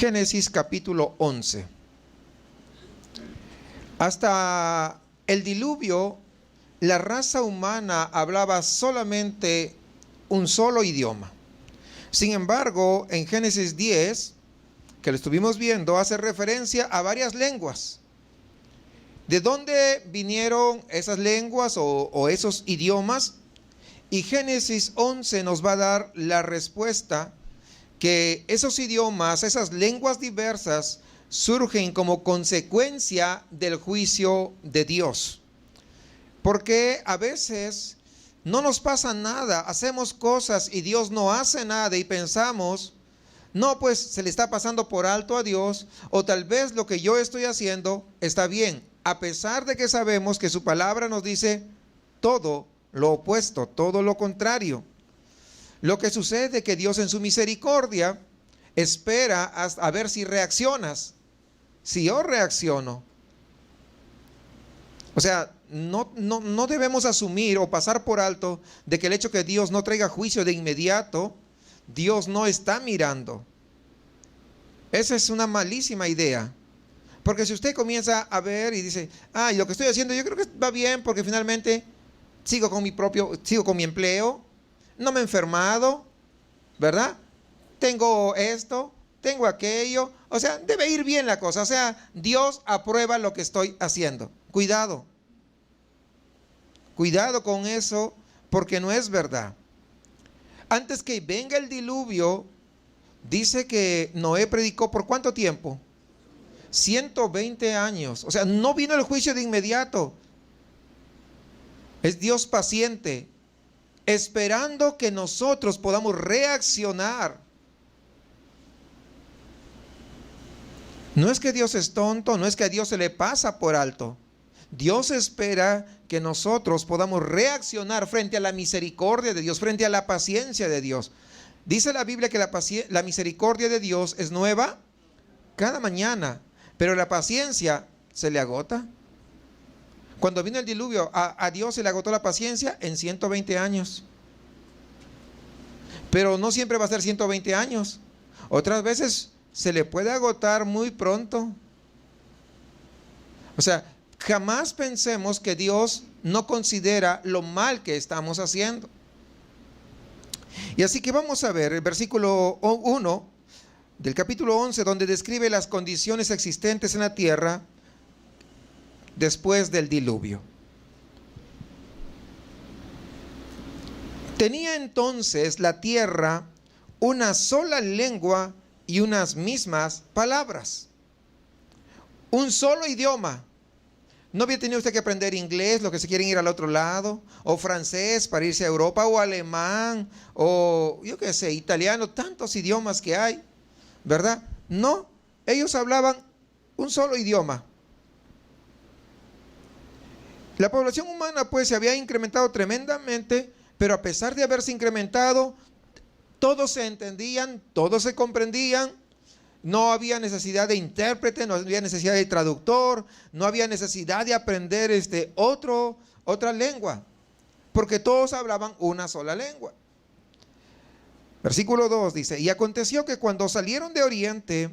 Génesis capítulo 11. Hasta el diluvio, la raza humana hablaba solamente un solo idioma. Sin embargo, en Génesis 10, que lo estuvimos viendo, hace referencia a varias lenguas. ¿De dónde vinieron esas lenguas o esos idiomas? Y Génesis 11 nos va a dar la respuesta que esos idiomas, esas lenguas diversas, surgen como consecuencia del juicio de Dios. Porque a veces no nos pasa nada, hacemos cosas y Dios no hace nada y pensamos, no, pues se le está pasando por alto a Dios, o tal vez lo que yo estoy haciendo está bien, a pesar de que sabemos que su palabra nos dice todo lo opuesto, todo lo contrario. Lo que sucede es que Dios en su misericordia espera a ver si reaccionas. Si yo reacciono, o sea, no debemos asumir o pasar por alto de que el hecho que Dios no traiga juicio de inmediato, Dios no está mirando. Esa es una malísima idea. Porque si usted comienza a ver y dice, y lo que estoy haciendo yo creo que va bien porque finalmente sigo con mi empleo, no me he enfermado, ¿verdad? Tengo esto, tengo aquello, o sea, debe ir bien la cosa, o sea, Dios aprueba lo que estoy haciendo. Cuidado, cuidado con eso, porque no es verdad. Antes que venga el diluvio, dice que Noé predicó ¿por cuánto tiempo? 120 años, o sea, no vino el juicio de inmediato. Es Dios paciente, esperando que nosotros podamos reaccionar. No es que Dios es tonto, no es que a Dios se le pasa por alto. Dios espera que nosotros podamos reaccionar frente a la misericordia de Dios, frente a la paciencia de Dios. Dice la Biblia que la misericordia de Dios es nueva cada mañana, pero la paciencia se le agota. Cuando vino el diluvio, a Dios se le agotó la paciencia en 120 años. Pero no siempre va a ser 120 años. Otras veces se le puede agotar muy pronto. O sea, jamás pensemos que Dios no considera lo mal que estamos haciendo. Y así que vamos a ver el versículo 1 del capítulo 11, donde describe las condiciones existentes en la tierra después del diluvio. Tenía entonces la tierra una sola lengua y unas mismas palabras. Un solo idioma. No había tenido usted que aprender inglés, los que se quieren ir al otro lado, o francés para irse a Europa, o alemán, o yo qué sé, italiano, tantos idiomas que hay, ¿verdad? No, ellos hablaban un solo idioma. La población humana pues se había incrementado tremendamente, pero a pesar de haberse incrementado, todos se entendían, todos se comprendían. No había necesidad de intérprete, no había necesidad de traductor, no había necesidad de aprender otra lengua, porque todos hablaban una sola lengua. Versículo 2 dice, y aconteció que cuando salieron de oriente,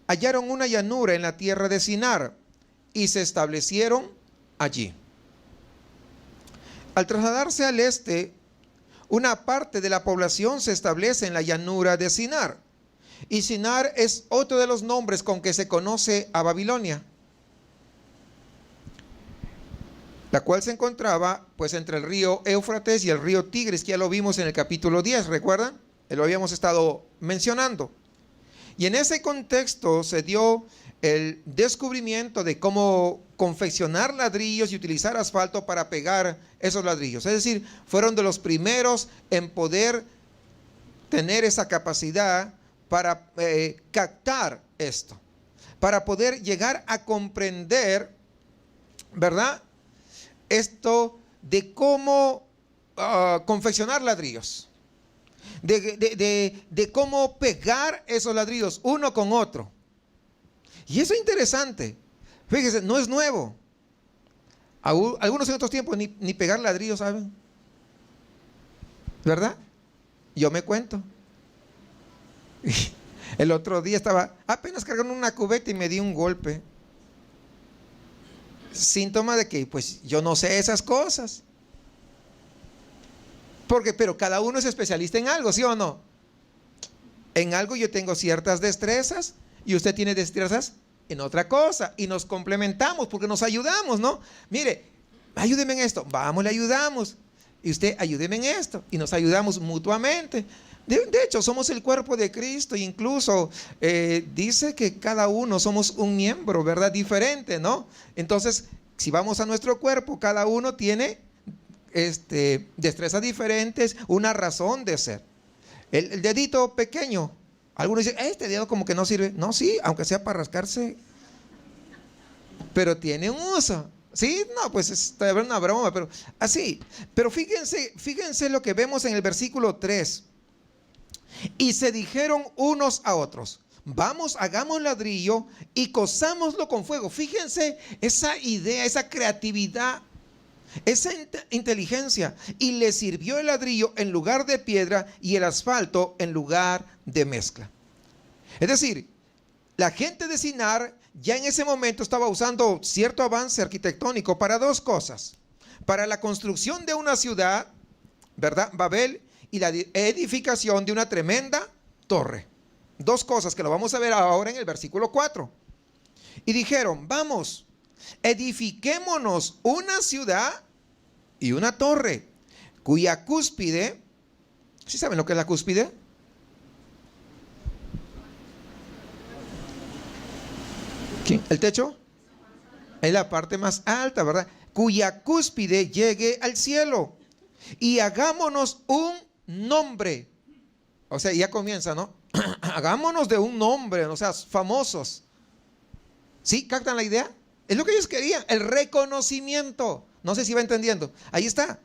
hallaron una llanura en la tierra de Sinar, y se establecieron allí. Al trasladarse al este, una parte de la población se establece en la llanura de Sinar. Y Sinar es otro de los nombres con que se conoce a Babilonia, la cual se encontraba pues entre el río Éufrates y el río Tigris, que ya lo vimos en el capítulo 10, ¿recuerdan? Lo habíamos estado mencionando. Y en ese contexto se dio el descubrimiento de cómo confeccionar ladrillos y utilizar asfalto para pegar esos ladrillos. Es decir, fueron de los primeros en poder tener esa capacidad para captar esto, para poder llegar a comprender, ¿verdad? Esto de cómo confeccionar ladrillos, de cómo pegar esos ladrillos uno con otro. Y eso es interesante. Fíjese, no es nuevo. Algunos en otros tiempos ni pegar ladrillos saben, ¿verdad? Yo me cuento. El otro día estaba apenas cargando una cubeta y me di un golpe. Síntoma de que pues yo no sé esas cosas. Pero cada uno es especialista en algo, ¿sí o no? En algo yo tengo ciertas destrezas y usted tiene destrezas en otra cosa. Y nos complementamos porque nos ayudamos, ¿no? Mire, ayúdeme en esto. Vamos, le ayudamos. Y usted ayúdeme en esto. Y nos ayudamos mutuamente. De hecho, somos el cuerpo de Cristo. E incluso dice que cada uno somos un miembro, ¿verdad? Diferente, ¿no? Entonces, si vamos a nuestro cuerpo, cada uno tiene destrezas diferentes, una razón de ser. El dedito pequeño, algunos dicen, este dedo como que no sirve. No, sí, aunque sea para rascarse, pero tiene un uso. Sí, no, pues es una broma, pero así. Pero fíjense lo que vemos en el versículo 3. Y se dijeron unos a otros, vamos, hagamos ladrillo y cozámoslo con fuego. Fíjense esa idea, esa creatividad, esa inteligencia. Y le sirvió el ladrillo en lugar de piedra y el asfalto en lugar de mezcla. Es decir, la gente de Sinar ya en ese momento estaba usando cierto avance arquitectónico para dos cosas: para la construcción de una ciudad, ¿verdad? Babel, y la edificación de una tremenda torre. Dos cosas que lo vamos a ver ahora en el versículo 4. Y dijeron, vamos, edifiquémonos una ciudad y una torre, cuya cúspide, ¿sí saben lo que es la cúspide? ¿Quién? ¿El techo? Es la parte más alta, ¿verdad? Cuya cúspide llegue al cielo. Y hagámonos un nombre. O sea, ya comienza, ¿no? Hagámonos de un nombre, o sea, famosos. ¿Sí? ¿Captan la idea? Es lo que ellos querían, el reconocimiento. No sé si va entendiendo. Ahí está.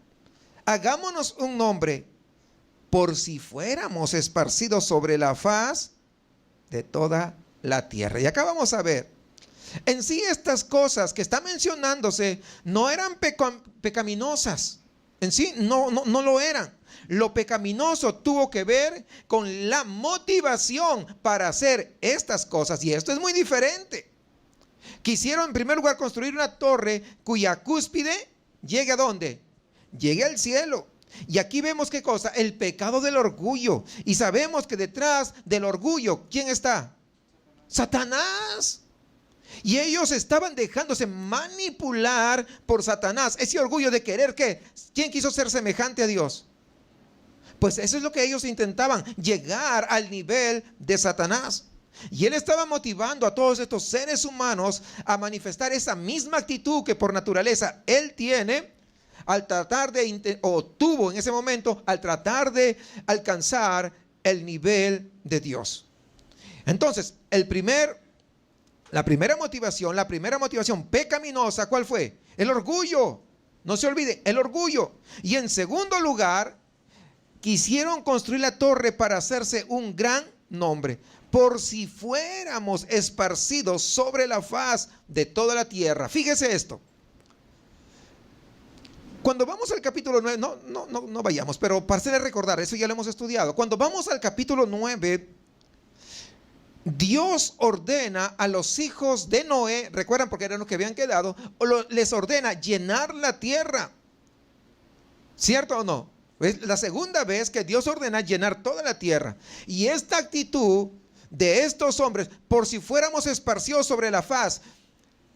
Hagámonos un nombre, por si fuéramos esparcidos sobre la faz de toda la tierra. Y acá vamos a ver. En sí, estas cosas que están mencionándose no eran pecaminosas. En sí, no lo eran. Lo pecaminoso tuvo que ver con la motivación para hacer estas cosas. Y esto es muy diferente. Quisieron en primer lugar construir una torre cuya cúspide llegue ¿a dónde? Llegue al cielo. Y aquí vemos qué cosa, el pecado del orgullo. Y sabemos que detrás del orgullo, ¿quién está? Satanás. Y ellos estaban dejándose manipular por Satanás. Ese orgullo de querer que, ¿quién quiso ser semejante a Dios? Pues eso es lo que ellos intentaban, llegar al nivel de Satanás. Y él estaba motivando a todos estos seres humanos a manifestar esa misma actitud que por naturaleza él tiene al tratar o tuvo en ese momento, al tratar de alcanzar el nivel de Dios. Entonces, la primera motivación pecaminosa, ¿cuál fue? El orgullo. No se olvide, el orgullo. Y en segundo lugar, quisieron construir la torre para hacerse un gran nombre, por si fuéramos esparcidos sobre la faz de toda la tierra. Fíjese esto. Cuando vamos al capítulo 9, no vayamos, pero para hacerle recordar, eso ya lo hemos estudiado. Cuando vamos al capítulo 9, Dios ordena a los hijos de Noé, recuerdan porque eran los que habían quedado, les ordena llenar la tierra. ¿Cierto o no? Es la segunda vez que Dios ordena llenar toda la tierra. Y esta actitud de estos hombres, por si fuéramos esparcidos sobre la faz,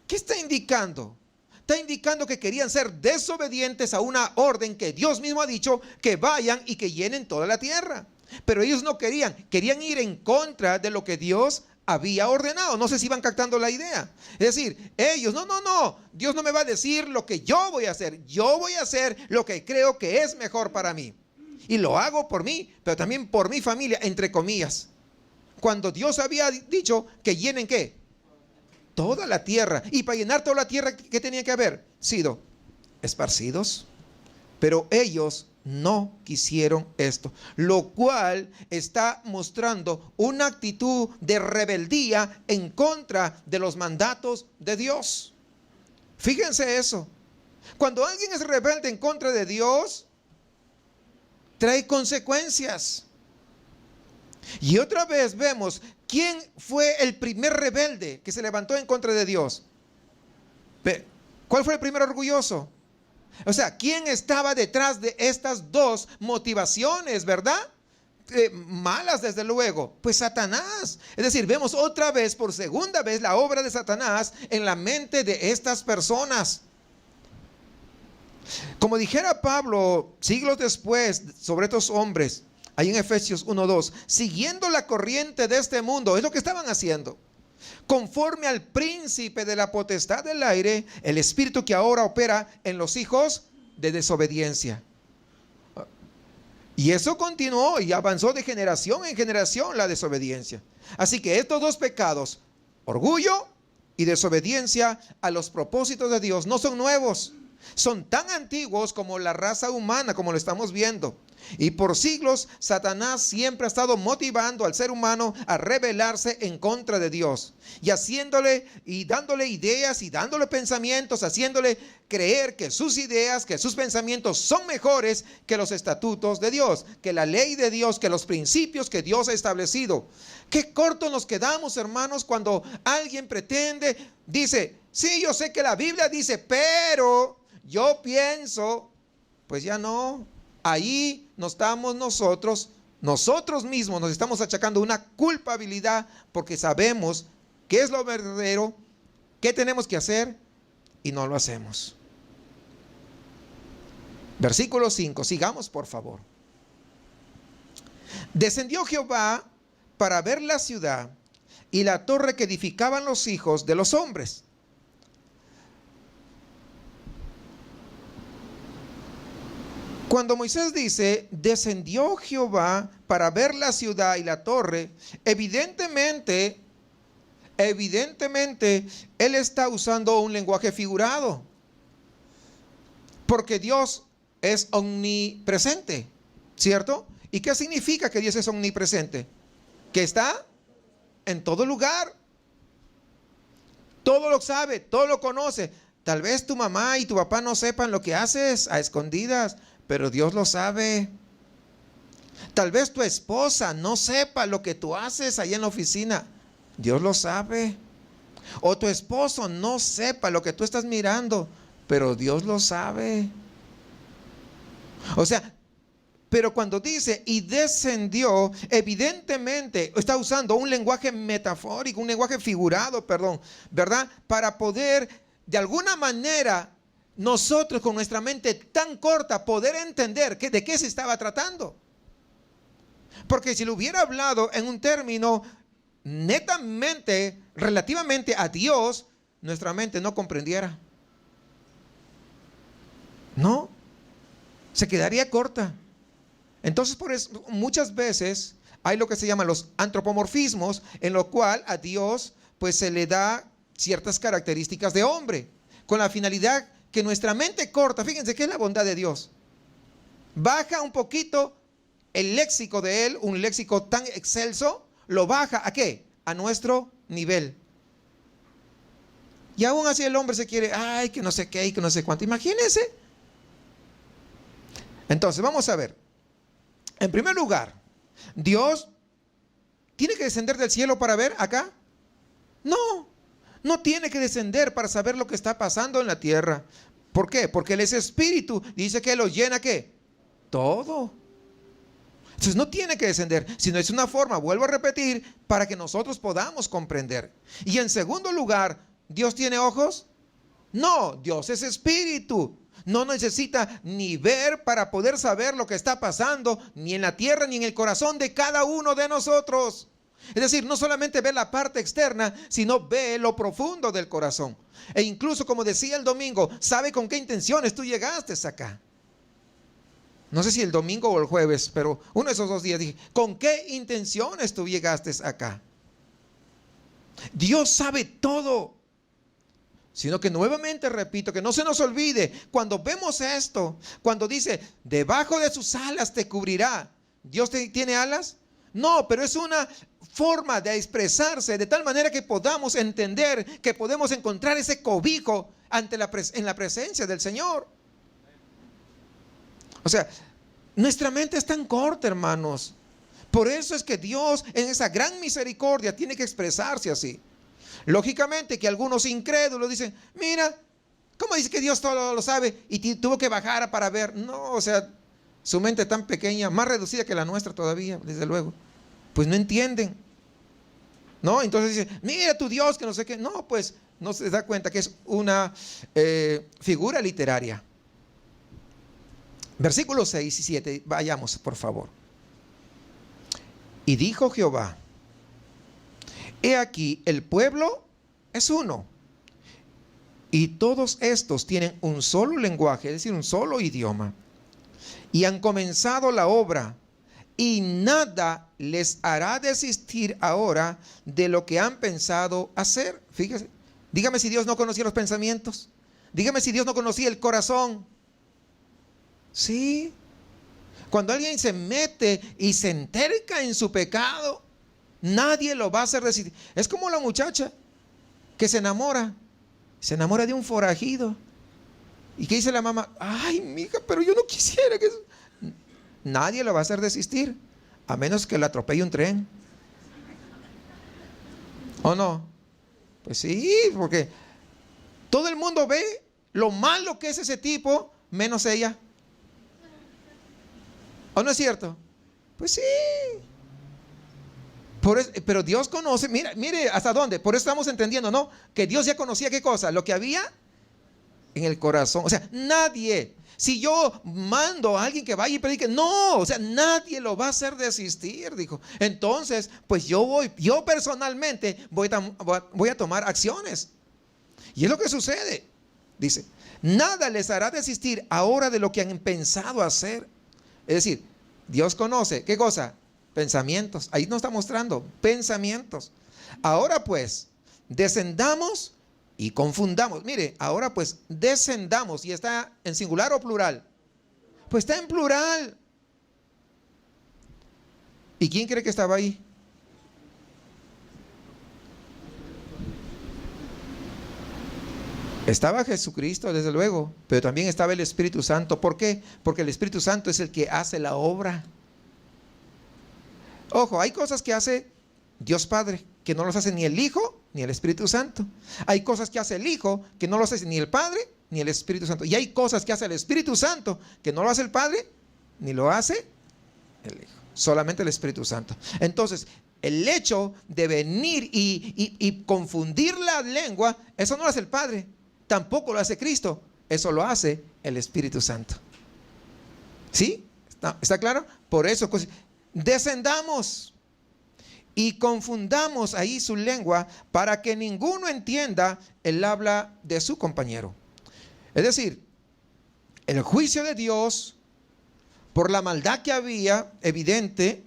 ¿qué está indicando? Está indicando que querían ser desobedientes a una orden que Dios mismo ha dicho que vayan y que llenen toda la tierra. Pero ellos no querían ir en contra de lo que Dios había ordenado. No sé si van captando la idea. Es decir, ellos, no, Dios no me va a decir lo que yo voy a hacer. Yo voy a hacer lo que creo que es mejor para mí. Y lo hago por mí, pero también por mi familia, entre comillas. Cuando Dios había dicho que llenen ¿qué? Toda la tierra. Y para llenar toda la tierra, ¿qué tenía que haber sido? Esparcidos. Pero ellos no quisieron esto, lo cual está mostrando una actitud de rebeldía en contra de los mandatos de Dios. Fíjense eso. Cuando alguien es rebelde en contra de Dios, trae consecuencias. Y otra vez vemos quién fue el primer rebelde que se levantó en contra de Dios. ¿Cuál fue el primer orgulloso? O sea, ¿quién estaba detrás de estas dos motivaciones, verdad? Malas, desde luego. Pues Satanás. Es decir, vemos otra vez, por segunda vez, la obra de Satanás en la mente de estas personas. Como dijera Pablo siglos después sobre estos hombres, ahí en Efesios 1:2, siguiendo la corriente de este mundo, es lo que estaban haciendo, conforme al príncipe de la potestad del aire, el espíritu que ahora opera en los hijos de desobediencia. Y eso continuó y avanzó de generación en generación, la desobediencia. Así que estos dos pecados, orgullo y desobediencia a los propósitos de Dios, no son nuevos. Son tan antiguos como la raza humana, como lo estamos viendo. Y por siglos Satanás siempre ha estado motivando al ser humano a rebelarse en contra de Dios, y haciéndole y dándole ideas y dándole pensamientos, haciéndole creer que sus ideas, que sus pensamientos son mejores que los estatutos de Dios, que la ley de Dios, que los principios que Dios ha establecido. Qué corto nos quedamos, hermanos, cuando alguien pretende, dice, sí, yo sé que la Biblia dice, pero yo pienso. Pues ya no. Ahí nos estamos nosotros mismos nos estamos achacando una culpabilidad, porque sabemos qué es lo verdadero, qué tenemos que hacer, y no lo hacemos. Versículo 5, sigamos por favor. Descendió Jehová para ver la ciudad y la torre que edificaban los hijos de los hombres. Cuando Moisés dice, descendió Jehová para ver la ciudad y la torre, evidentemente, él está usando un lenguaje figurado. Porque Dios es omnipresente, ¿cierto? ¿Y qué significa que Dios es omnipresente? Que está en todo lugar. Todo lo sabe, todo lo conoce. Tal vez tu mamá y tu papá no sepan lo que haces a escondidas, pero Dios lo sabe. Tal vez tu esposa no sepa lo que tú haces allá en la oficina. Dios lo sabe. O tu esposo no sepa lo que tú estás mirando, pero Dios lo sabe. O sea, pero cuando dice y descendió, evidentemente está usando un lenguaje metafórico, un lenguaje figurado, ¿verdad? Para poder de alguna manera nosotros con nuestra mente tan corta poder entender de qué se estaba tratando. Porque si lo hubiera hablado en un término netamente, relativamente a Dios, nuestra mente no comprendiera. No, se quedaría corta. Entonces por eso muchas veces hay lo que se llaman los antropomorfismos, en lo cual a Dios pues se le da ciertas características de hombre, con la finalidad que nuestra mente corta, fíjense que es la bondad de Dios, baja un poquito el léxico de Él, un léxico tan excelso, lo baja ¿a qué? A nuestro nivel. Y aún así el hombre se quiere, ay, que no sé qué y que no sé cuánto. Imagínense. Entonces vamos a ver. En primer lugar, ¿Dios tiene que descender del cielo para ver acá? No tiene que descender para saber lo que está pasando en la tierra. ¿Por qué? Porque Él es espíritu. Dice que lo llena ¿qué? Todo. Entonces no tiene que descender, sino es una forma, vuelvo a repetir, para que nosotros podamos comprender. Y en segundo lugar, ¿Dios tiene ojos? No, Dios es espíritu. No necesita ni ver para poder saber lo que está pasando, ni en la tierra ni en el corazón de cada uno de nosotros. Es decir, no solamente ve la parte externa, sino ve lo profundo del corazón. E incluso, como decía el domingo, sabe con qué intenciones tú llegaste acá. No sé si el domingo o el jueves, pero uno de esos 2 días dije, ¿con qué intenciones tú llegaste acá? Dios sabe todo. Sino que nuevamente repito, que no se nos olvide, cuando vemos esto, cuando dice, debajo de sus alas te cubrirá. ¿Dios tiene alas? No, pero es una forma de expresarse de tal manera que podamos entender que podemos encontrar ese cobijo en la presencia del Señor. O sea, nuestra mente es tan corta, hermanos. Por eso es que Dios en esa gran misericordia tiene que expresarse así. Lógicamente que algunos incrédulos dicen, mira, ¿cómo dice que Dios todo lo sabe y tuvo que bajar para ver? No, o sea, su mente tan pequeña, más reducida que la nuestra todavía, desde luego. Pues no entienden. No, entonces dice, mira tu Dios que no sé qué. No, pues no se da cuenta que es una figura literaria. Versículos 6 y 7, vayamos por favor. Y dijo Jehová, he aquí el pueblo es uno, y todos estos tienen un solo lenguaje, es decir, un solo idioma, y han comenzado la obra, y nada les hará desistir ahora de lo que han pensado hacer. Fíjese, dígame si Dios no conocía los pensamientos, dígame si Dios no conocía el corazón. Sí, cuando alguien se mete y se enterca en su pecado, nadie lo va a hacer desistir. Es como la muchacha que se enamora de un forajido. ¿Y qué dice la mamá? Ay, mija, pero yo no quisiera que... Nadie lo va a hacer desistir, a menos que le atropelle un tren. ¿O no? Pues sí, porque todo el mundo ve lo malo que es ese tipo, menos ella. ¿O no es cierto? Pues sí. Pero Dios conoce, mire hasta dónde. Por eso estamos entendiendo, ¿no? Que Dios ya conocía qué cosa, lo que había en el corazón. O sea, nadie, si yo mando a alguien que vaya y predique, no, o sea, nadie lo va a hacer desistir, dijo. Entonces, pues yo personalmente voy a tomar acciones. Y es lo que sucede. Dice, nada les hará desistir ahora de lo que han pensado hacer. Es decir, Dios conoce, ¿qué cosa? Pensamientos. Ahí nos está mostrando, pensamientos. Ahora pues, descendamos y confundamos. Mire, ahora pues, descendamos. ¿Y está en singular o plural? Pues está en plural. ¿Y quién cree que estaba ahí? Estaba Jesucristo, desde luego, pero también estaba el Espíritu Santo. ¿Por qué? Porque el Espíritu Santo es el que hace la obra. Ojo, hay cosas que hace Dios Padre, que no los hace ni el Hijo, ni el Espíritu Santo. Hay cosas que hace el Hijo, que no los hace ni el Padre, ni el Espíritu Santo. Y hay cosas que hace el Espíritu Santo, que no lo hace el Padre, ni lo hace el Hijo. Solamente el Espíritu Santo. Entonces, el hecho de venir y confundir la lengua, eso no lo hace el Padre. Tampoco lo hace Cristo, eso lo hace el Espíritu Santo. ¿Sí? ¿Está claro? Por eso, descendamos y confundamos ahí su lengua para que ninguno entienda el habla de su compañero. Es decir, el juicio de Dios, por la maldad que había, evidente,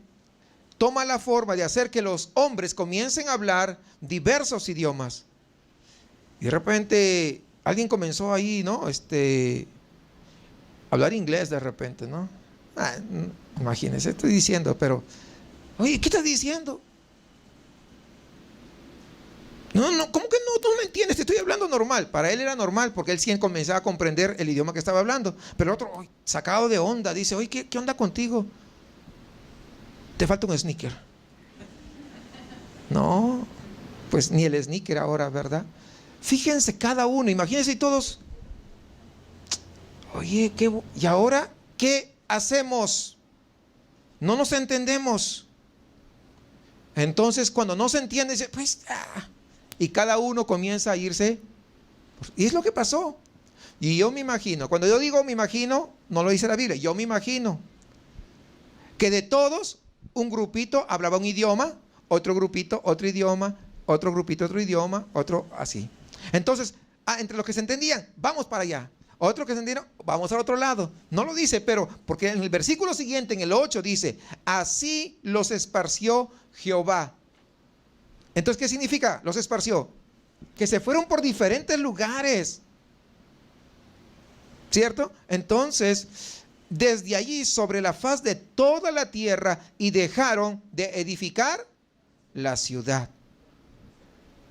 toma la forma de hacer que los hombres comiencen a hablar diversos idiomas. Y de repente alguien comenzó ahí, ¿no? Hablar inglés de repente, ¿no? Imagínense, estoy diciendo, pero, oye, ¿qué estás diciendo? No, ¿cómo que no? Tú no me entiendes, te estoy hablando normal. Para él era normal, porque él sí comenzaba a comprender el idioma que estaba hablando. Pero el otro, sacado de onda, dice, oye, ¿qué onda contigo? Te falta un sneaker. No, pues ni el sneaker ahora, ¿verdad? Fíjense cada uno, imagínense todos. Oye, ¿y ahora qué hacemos? No nos entendemos. Entonces, cuando no se entiende, dice, pues, y cada uno comienza a irse. Y es lo que pasó. Y yo me imagino, cuando yo digo me imagino, no lo dice la Biblia, yo me imagino que de todos, un grupito hablaba un idioma, otro grupito otro idioma, otro grupito otro idioma, otro así. Entonces, entre los que se entendían, vamos para allá. Otros que se entendieron, vamos al otro lado. No lo dice, pero porque en el versículo siguiente, en el 8, dice, así los esparció Jehová. Entonces, ¿qué significa? Los esparció. Que se fueron por diferentes lugares. ¿Cierto? Entonces, desde allí sobre la faz de toda la tierra y dejaron de edificar la ciudad.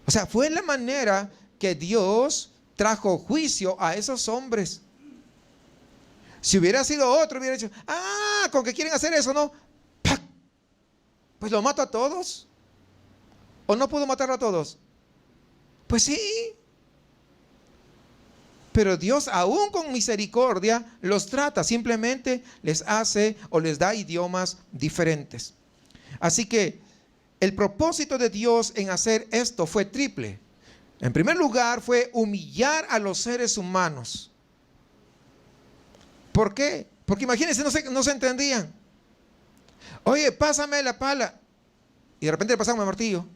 O sea, fue la manera que Dios trajo juicio a esos hombres. Si hubiera sido otro, hubiera dicho, con que quieren hacer eso, ¿no? ¡Pac! pues lo mato a todos. ¿O no puedo matar a todos? Pues sí. Pero Dios, aún con misericordia, los trata. Simplemente les hace o les da idiomas diferentes. Así que el propósito de Dios en hacer esto fue triple. En primer lugar, fue humillar a los seres humanos. ¿Por qué? Porque imagínense, no se entendían. Oye, pásame la pala. Y de repente le pasaban el martillo.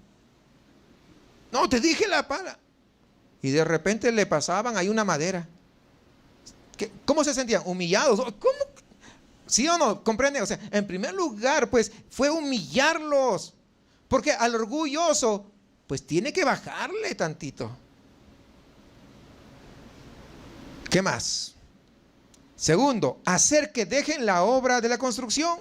No, te dije la pala. Y de repente le pasaban ahí una madera. ¿Cómo se sentían? Humillados. ¿Cómo? ¿Sí o no? ¿Comprende? O sea, en primer lugar, pues, fue humillarlos. Porque al orgulloso, pues, tiene que bajarle tantito. ¿Qué más? Segundo, hacer que dejen la obra de la construcción.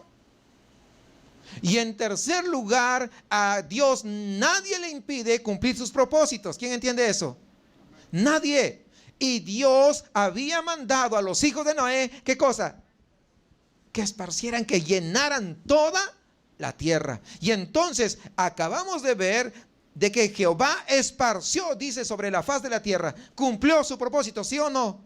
Y en tercer lugar, a Dios nadie le impide cumplir sus propósitos. ¿Quién entiende eso? Nadie. Y Dios había mandado a los hijos de Noé, ¿qué cosa? Que esparcieran, que llenaran toda la tierra. Y entonces acabamos de ver de que Jehová esparció, dice, sobre la faz de la tierra. Cumplió su propósito, ¿sí o no?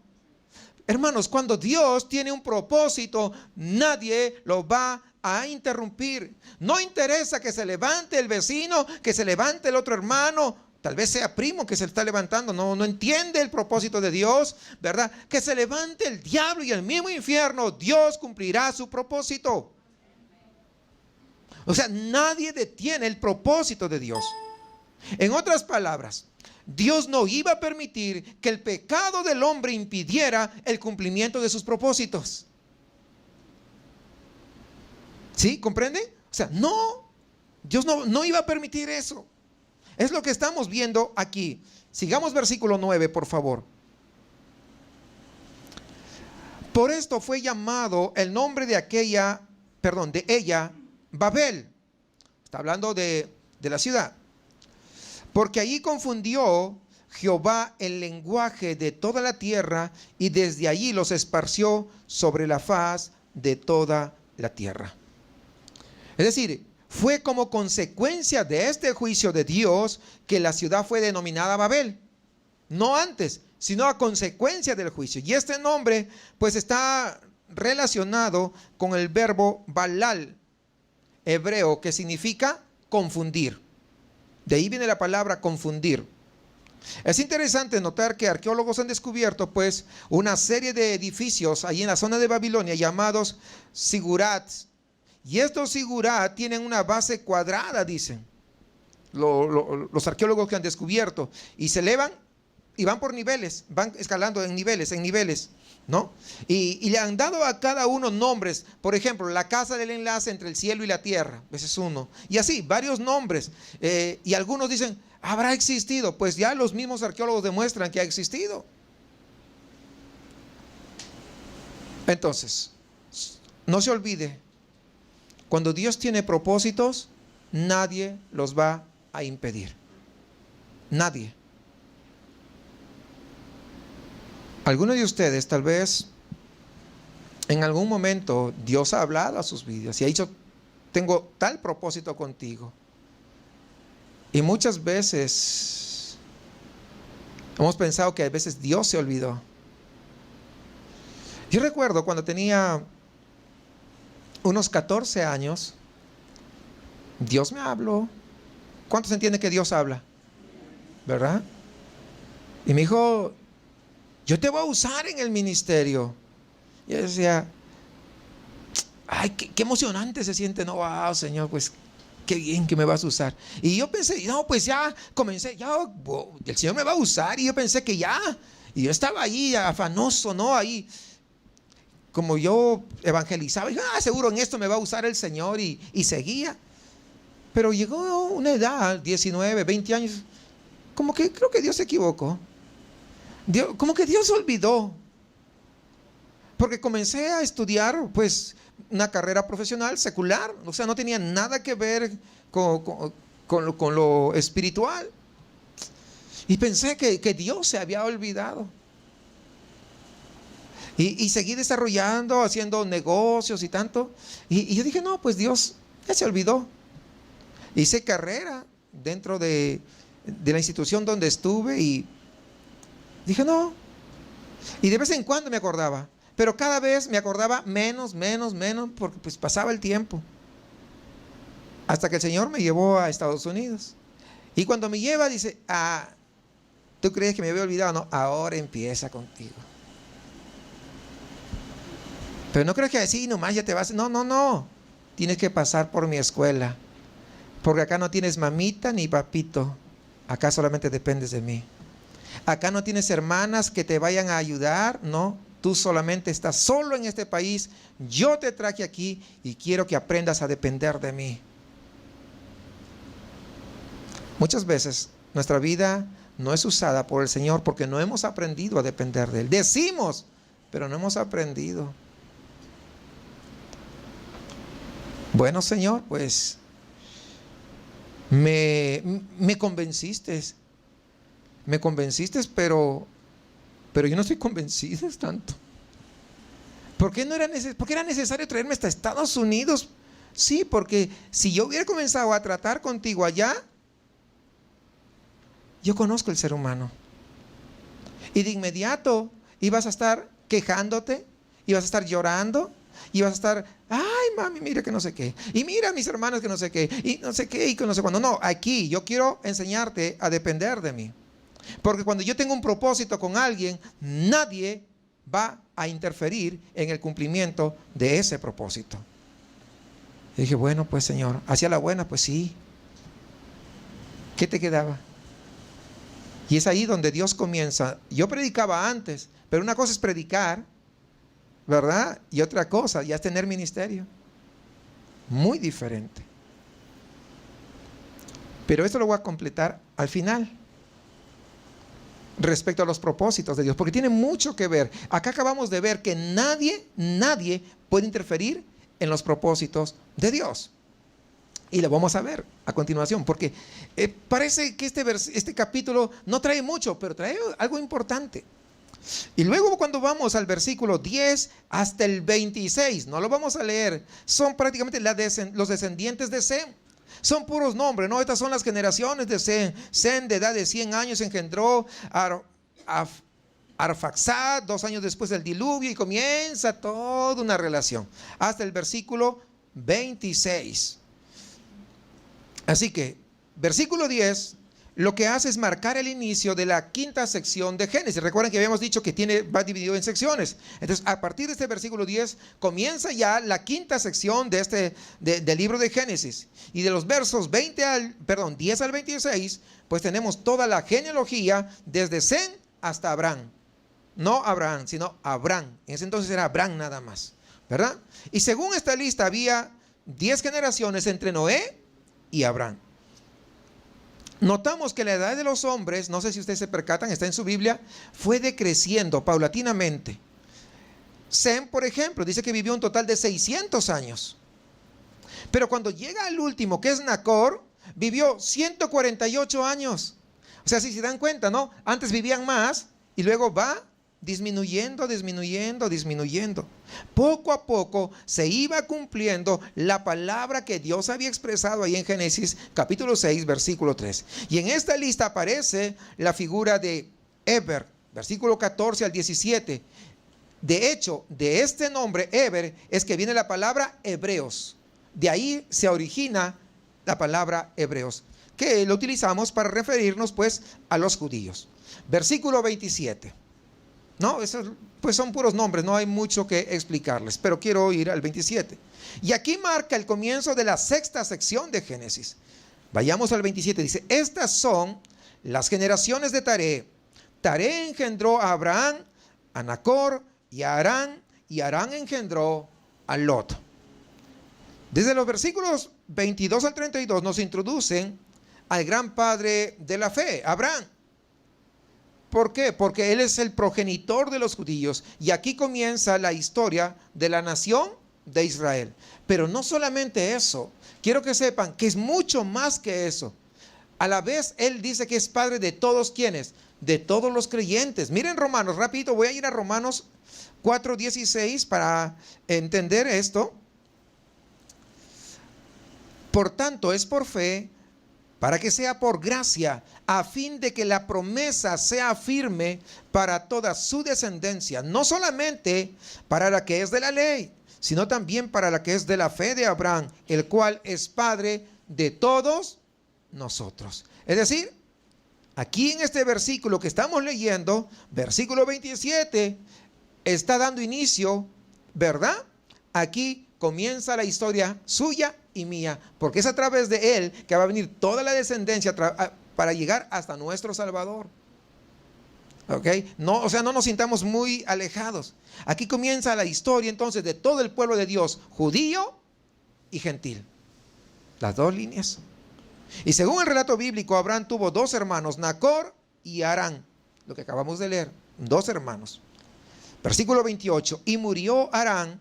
Hermanos, cuando Dios tiene un propósito, nadie lo va a interrumpir. No interesa que se levante el vecino, que se levante el otro hermano, tal vez sea primo que se está levantando, no entiende el propósito de Dios, ¿verdad? Que se levante el diablo y el mismo infierno, Dios cumplirá su propósito. O sea, nadie detiene el propósito de Dios. En otras palabras, Dios no iba a permitir que el pecado del hombre impidiera el cumplimiento de sus propósitos. ¿Sí? ¿Comprende? O sea, no, Dios no iba a permitir eso. Es lo que estamos viendo aquí. Sigamos versículo 9, por favor. Por esto fue llamado el nombre de ella, Babel. Está hablando de la ciudad. Porque allí confundió Jehová el lenguaje de toda la tierra y desde allí los esparció sobre la faz de toda la tierra. Es decir, fue como consecuencia de este juicio de Dios que la ciudad fue denominada Babel. No antes, sino a consecuencia del juicio. Y este nombre pues está relacionado con el verbo balal, hebreo, que significa confundir. De ahí viene la palabra confundir. Es interesante notar que arqueólogos han descubierto pues una serie de edificios allí en la zona de Babilonia llamados zigurats. Y estos zigurats tienen una base cuadrada, dicen los arqueólogos que han descubierto, y se elevan y van por niveles, van escalando en niveles, ¿no? Y le han dado a cada uno nombres. Por ejemplo, la casa del enlace entre el cielo y la tierra, ese es uno. Y así, varios nombres. Y algunos dicen, ¿habrá existido? Pues ya los mismos arqueólogos demuestran que ha existido. Entonces, no se olvide, cuando Dios tiene propósitos, nadie los va a impedir. Nadie. Algunos de ustedes tal vez en algún momento Dios ha hablado a sus vidas y ha dicho, tengo tal propósito contigo. Y muchas veces hemos pensado que a veces Dios se olvidó. Yo recuerdo cuando tenía unos 14 años, Dios me habló. ¿Cuántos entienden que Dios habla? ¿Verdad? Y me dijo, yo te voy a usar en el ministerio. Y yo decía, ay, qué emocionante se siente. No, wow, Señor, pues qué bien que me vas a usar. Y yo pensé, no, pues ya comencé, el Señor me va a usar. Y yo pensé que ya. Y yo estaba ahí afanoso, ¿no? Ahí, como yo evangelizaba, y dije, seguro en esto me va a usar el Señor. Y seguía. Pero llegó una edad, 19, 20 años, como que creo que Dios se equivocó. Como que Dios olvidó. Porque comencé a estudiar pues una carrera profesional secular. O sea, no tenía nada que ver con lo espiritual. Y pensé que Dios se había olvidado. Y seguí desarrollando, haciendo negocios y tanto. Y yo dije, no, pues Dios ya se olvidó. Hice carrera dentro de la institución donde estuve y dije no. Y de vez en cuando me acordaba, pero cada vez me acordaba menos, porque pues pasaba el tiempo. Hasta que el Señor me llevó a Estados Unidos. Y cuando me lleva dice, ¿tú crees que me había olvidado? No, ahora empieza contigo. Pero no creo que así nomás ya te vas. No. Tienes que pasar por mi escuela. Porque acá no tienes mamita ni papito. Acá solamente dependes de mí. Acá no tienes hermanas que te vayan a ayudar. No, tú solamente estás solo en este país. Yo te traje aquí y quiero que aprendas a depender de mí. Muchas veces nuestra vida no es usada por el Señor porque no hemos aprendido a depender de Él. Decimos, pero no hemos aprendido. Bueno, Señor, pues me convenciste. Me convenciste, pero yo no estoy convencido tanto. ¿Por qué era necesario traerme hasta Estados Unidos? Sí, porque si yo hubiera comenzado a tratar contigo allá, yo conozco el ser humano. Y de inmediato ibas a estar quejándote, ibas a estar llorando, ibas a estar, ay mami, mira que no sé qué, y mira mis hermanos que no sé qué, y no sé qué, y que no sé cuándo. No, aquí yo quiero enseñarte a depender de mí. Porque cuando yo tengo un propósito con alguien, nadie va a interferir en el cumplimiento de ese propósito. Y dije, bueno, pues Señor, hacia la buena, pues sí. ¿Qué te quedaba? Y es ahí donde Dios comienza. Yo predicaba antes, pero una cosa es predicar, ¿verdad? Y otra cosa ya es tener ministerio. Muy diferente. Pero esto lo voy a completar al final. Respecto a los propósitos de Dios, porque tiene mucho que ver. Acá acabamos de ver que nadie puede interferir en los propósitos de Dios. Y lo vamos a ver a continuación, porque parece que este capítulo no trae mucho, pero trae algo importante. Y luego cuando vamos al versículo 10 hasta el 26, no lo vamos a leer, son prácticamente los descendientes de Sem. Son puros nombres, ¿no? Estas son las generaciones de Sem. Sem, de edad de 100 años, engendró a Arfaxad, 2 años después del diluvio, y comienza toda una relación hasta el versículo 26. Así que, versículo 10, lo que hace es marcar el inicio de la quinta sección de Génesis. Recuerden que habíamos dicho que va dividido en secciones. Entonces, a partir de este versículo 10, comienza ya la quinta sección del libro de Génesis. Y de los versos 10 al 26, pues tenemos toda la genealogía desde Sem hasta Abraham. No Abraham, sino Abraham. En ese entonces era Abraham nada más, ¿verdad? Y según esta lista había 10 generaciones entre Noé y Abraham. Notamos que la edad de los hombres, no sé si ustedes se percatan, está en su Biblia, fue decreciendo paulatinamente. Sem, por ejemplo, dice que vivió un total de 600 años. Pero cuando llega al último, que es Nacor, vivió 148 años. O sea, si se dan cuenta, ¿no? Antes vivían más y luego va disminuyendo. Poco a poco se iba cumpliendo la palabra que Dios había expresado ahí en Génesis capítulo 6, versículo 3. Y en esta lista aparece la figura de Eber, versículo 14 al 17. De hecho, de este nombre Eber es que viene la palabra hebreos. De ahí se origina la palabra hebreos, que lo utilizamos para referirnos pues a los judíos. Versículo 27. No, esos pues son puros nombres, no hay mucho que explicarles, pero quiero ir al 27. Y aquí marca el comienzo de la sexta sección de Génesis. Vayamos al 27, dice, estas son las generaciones de Taré. Taré engendró a Abraham, a Nacor y a Harán, y Harán engendró a Lot. Desde los versículos 22 al 32 nos introducen al gran padre de la fe, Abraham. ¿Por qué? Porque él es el progenitor de los judíos. Y aquí comienza la historia de la nación de Israel. Pero no solamente eso. Quiero que sepan que es mucho más que eso. A la vez, él dice que es padre de todos. ¿Quiénes? De todos los creyentes. Miren Romanos, rapidito, voy a ir a Romanos 4:16 para entender esto. Por tanto, es por fe, para que sea por gracia, a fin de que la promesa sea firme para toda su descendencia, no solamente para la que es de la ley, sino también para la que es de la fe de Abraham, el cual es Padre de todos nosotros. Es decir, aquí en este versículo que estamos leyendo, versículo 27, está dando inicio, ¿verdad? Aquí comienza la historia suya y mía, porque es a través de él que va a venir toda la descendencia para llegar hasta nuestro Salvador. ¿Ok? No, o sea, no nos sintamos muy alejados. Aquí comienza la historia entonces de todo el pueblo de Dios, judío y gentil. Las dos líneas. Y según el relato bíblico, Abraham tuvo dos hermanos, Nacor y Harán, lo que acabamos de leer, dos hermanos. Versículo 28, y murió Harán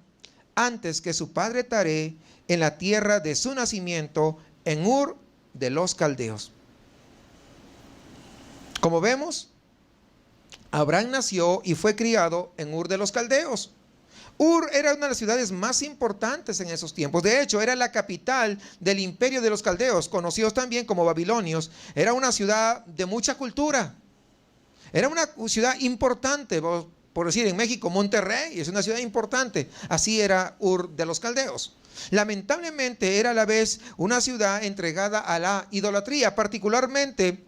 antes que su padre Taré en la tierra de su nacimiento, en Ur de los Caldeos. Como vemos, Abraham nació y fue criado en Ur de los Caldeos. Ur era una de las ciudades más importantes en esos tiempos. De hecho, era la capital del imperio de los caldeos, conocidos también como babilonios. Era una ciudad de mucha cultura. Era una ciudad importante, por decir, en México, Monterrey es una ciudad importante. Así era Ur de los Caldeos. Lamentablemente era a la vez una ciudad entregada a la idolatría, particularmente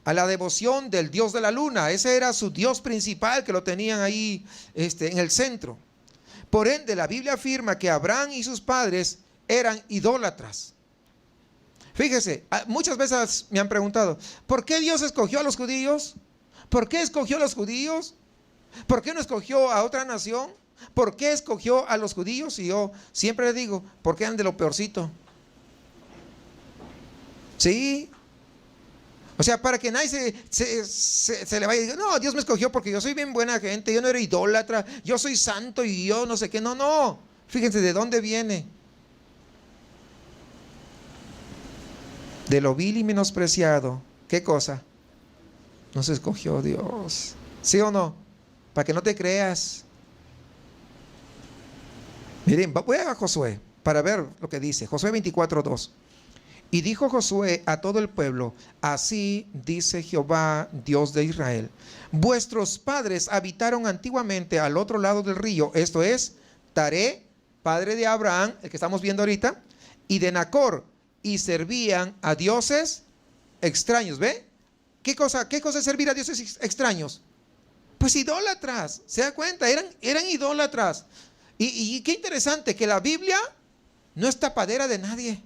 a la devoción del dios de la luna. Ese era su dios principal, que lo tenían ahí en el centro. Por ende, la Biblia afirma que Abraham y sus padres eran idólatras. Fíjese, muchas veces me han preguntado, ¿por qué Dios escogió a los judíos? ¿Por qué escogió a los judíos? ¿Por qué no escogió a otra nación? ¿Por qué escogió a los judíos? Y yo siempre le digo, porque eran de lo peorcito. Sí. O sea, para que nadie se le vaya y diga, no, Dios me escogió porque yo soy bien buena gente, yo no era idólatra, yo soy santo y yo no sé qué. No, no. Fíjense de dónde viene. De lo vil y menospreciado. ¿Qué cosa? Nos escogió Dios. ¿Sí o no? Para que no te creas. Miren, voy a Josué para ver lo que dice. Josué 24:2. Y dijo Josué a todo el pueblo, así dice Jehová, Dios de Israel, vuestros padres habitaron antiguamente al otro lado del río, esto es, Taré, padre de Abraham, el que estamos viendo ahorita, y de Nacor, y servían a dioses extraños. ¿Ve? ¿Qué cosa es servir a dioses extraños? Pues idólatras, ¿se da cuenta? Eran idólatras. Y qué interesante que la Biblia no es tapadera de nadie.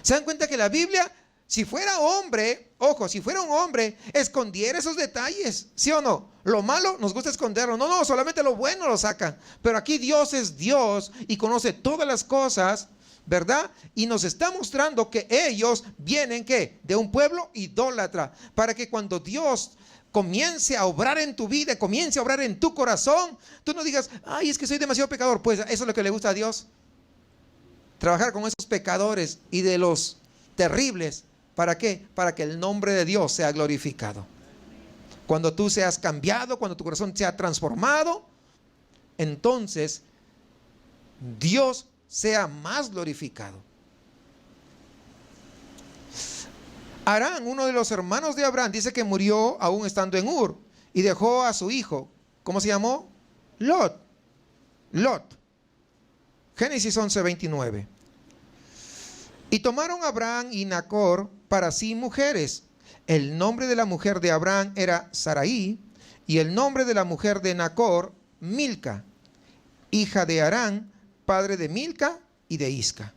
¿Se dan cuenta que la Biblia, si fuera hombre, ojo, si fuera un hombre, escondiera esos detalles? ¿Sí o no? Lo malo nos gusta esconderlo. No, no, solamente lo bueno lo sacan. Pero aquí Dios es Dios y conoce todas las cosas, ¿verdad? Y nos está mostrando que ellos vienen, ¿qué? De un pueblo idólatra. Para que cuando Dios comience a obrar en tu vida, comience a obrar en tu corazón, tú no digas, ay, es que soy demasiado pecador. Pues eso es lo que le gusta a Dios. Trabajar con esos pecadores y de los terribles. ¿Para qué? Para que el nombre de Dios sea glorificado. Cuando tú seas cambiado, cuando tu corazón sea transformado, entonces Dios sea más glorificado. Harán, uno de los hermanos de Abraham, dice que murió aún estando en Ur y dejó a su hijo. ¿Cómo se llamó? Lot. Génesis 11:29. Y tomaron Abraham y Nacor para sí mujeres. El nombre de la mujer de Abraham era Sarai y el nombre de la mujer de Nacor, Milca, hija de Harán, padre de Milca y de Isca.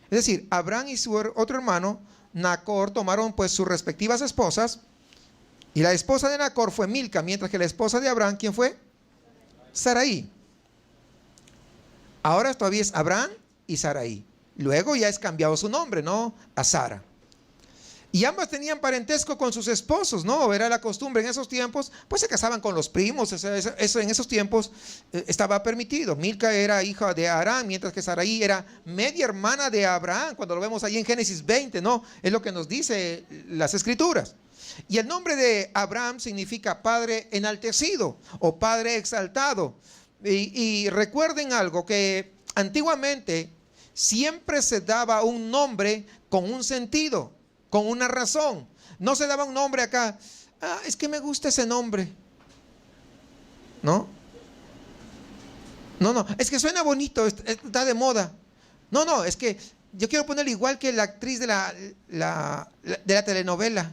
Es decir, Abraham y su otro hermano, Nacor, tomaron pues sus respectivas esposas. Y la esposa de Nacor fue Milca, mientras que la esposa de Abraham, ¿quién fue? Sarai. Ahora todavía es Abraham y Sarai. Luego ya es cambiado su nombre, ¿no? A Sara. Y ambas tenían parentesco con sus esposos, ¿no? Era la costumbre en esos tiempos, pues se casaban con los primos. Eso en esos tiempos estaba permitido. Milca era hija de Abraham, mientras que Sarai era media hermana de Abraham, cuando lo vemos ahí en Génesis 20, ¿no? Es lo que nos dice las escrituras. Y el nombre de Abraham significa padre enaltecido o padre exaltado. Y recuerden algo, que antiguamente siempre se daba un nombre con un sentido, con una razón. No se daba un nombre acá, es que me gusta ese nombre. No, es que suena bonito, está de moda. No, es que yo quiero ponerlo igual que la actriz de la telenovela.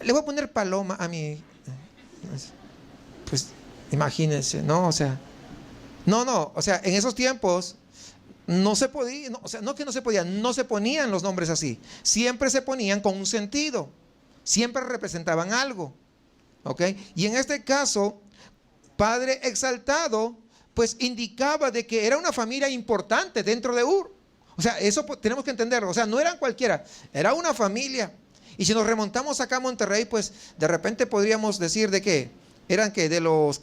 Le voy a poner Paloma a mi... Pues imagínense, ¿no? O sea, o sea, en esos tiempos no se podía, no, o sea, no que no se podía, no se ponían los nombres así. Siempre se ponían con un sentido, siempre representaban algo, ¿ok? Y en este caso, Padre Exaltado, pues indicaba de que era una familia importante dentro de Ur. O sea, eso tenemos que entenderlo. O sea, no eran cualquiera, era una familia. Y si nos remontamos acá a Monterrey, pues de repente podríamos decir de qué. Eran que de los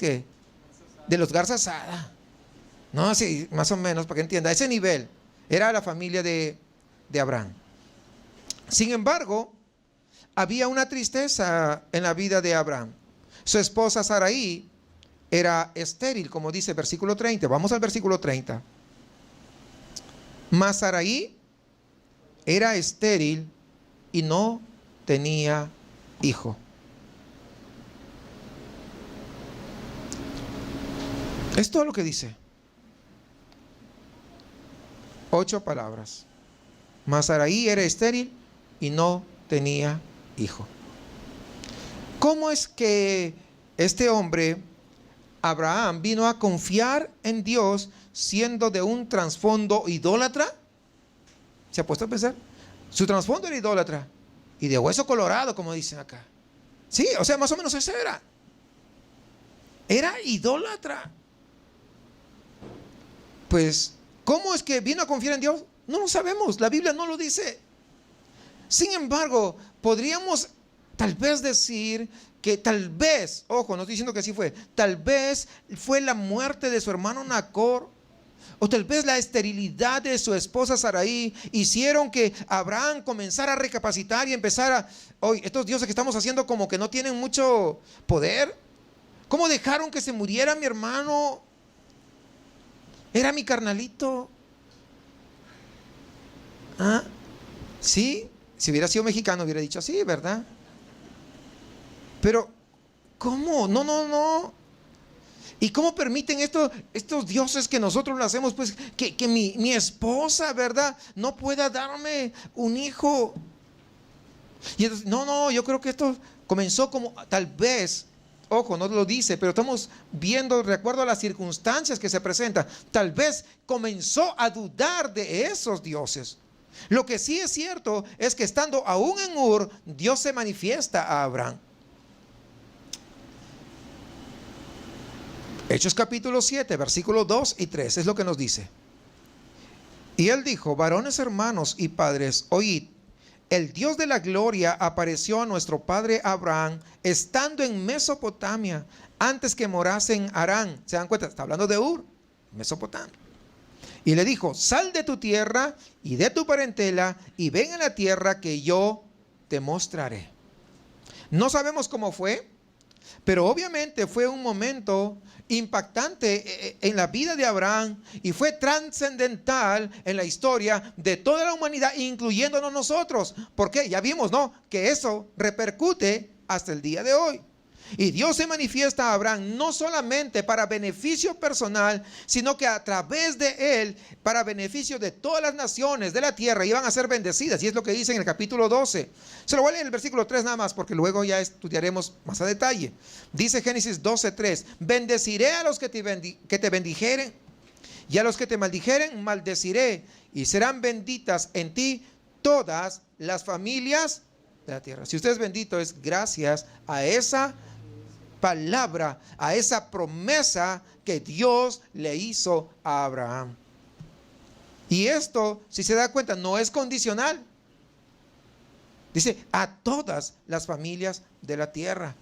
Garza Sada. No, sí, más o menos, para que entienda. A ese nivel era la familia de Abraham. Sin embargo, había una tristeza en la vida de Abraham. Su esposa Sarai era estéril, como dice el versículo 30. Vamos al versículo 30. Mas Sarai era estéril y no tenía hijo. Es todo lo que dice. 8 palabras. Mas Sarai era estéril y no tenía hijo. ¿Cómo es que este hombre, Abraham, vino a confiar en Dios siendo de un trasfondo idólatra? ¿Se ha puesto a pensar? Su trasfondo era idólatra y de hueso colorado, como dicen acá. Sí, o sea, más o menos eso era. Era idólatra. Pues, ¿cómo es que vino a confiar en Dios? No lo sabemos, la Biblia no lo dice. Sin embargo, podríamos tal vez decir que tal vez, ojo, no estoy diciendo que así fue, tal vez fue la muerte de su hermano Nacor, o tal vez la esterilidad de su esposa Sarai hicieron que Abraham comenzara a recapacitar y empezara, oye, estos dioses que estamos haciendo como que no tienen mucho poder. ¿Cómo dejaron que se muriera mi hermano? Era mi carnalito. Sí, si hubiera sido mexicano hubiera dicho así, ¿verdad? Pero, ¿cómo? No. ¿Y cómo permiten estos dioses que nosotros lo hacemos? Pues que mi esposa, ¿verdad? No pueda darme un hijo. Y entonces, yo creo que esto comenzó como, tal vez, ojo, no lo dice, pero estamos viendo de acuerdo a las circunstancias que se presentan. Tal vez comenzó a dudar de esos dioses. Lo que sí es cierto es que estando aún en Ur, Dios se manifiesta a Abraham. Hechos capítulo 7, versículos 2 y 3 es lo que nos dice. Y él dijo: varones hermanos y padres, oíd, el Dios de la gloria apareció a nuestro padre Abraham estando en Mesopotamia, antes que morase en Harán. ¿Se dan cuenta? Está hablando de Ur, Mesopotamia. Y le dijo: sal de tu tierra y de tu parentela y ven a la tierra que yo te mostraré. No sabemos cómo fue, pero obviamente fue un momento impactante en la vida de Abraham y fue trascendental en la historia de toda la humanidad, incluyéndonos nosotros. Porque ya vimos, ¿no?, que eso repercute hasta el día de hoy. Y Dios se manifiesta a Abraham no solamente para beneficio personal, sino que a través de él, para beneficio de todas las naciones de la tierra, iban a ser bendecidas. Y es lo que dice en el capítulo 12. Se lo voy a leer en el versículo 3 nada más, porque luego ya estudiaremos más a detalle. Dice Génesis 12:3: bendeciré a los que te bendijeren, y a los que te maldijeren maldeciré, y serán benditas en ti todas las familias de la tierra. Si usted es bendito, es gracias a esa palabra, a esa promesa que Dios le hizo a Abraham. Y esto, si se da cuenta, no es condicional. Dice: a todas las familias de la tierra.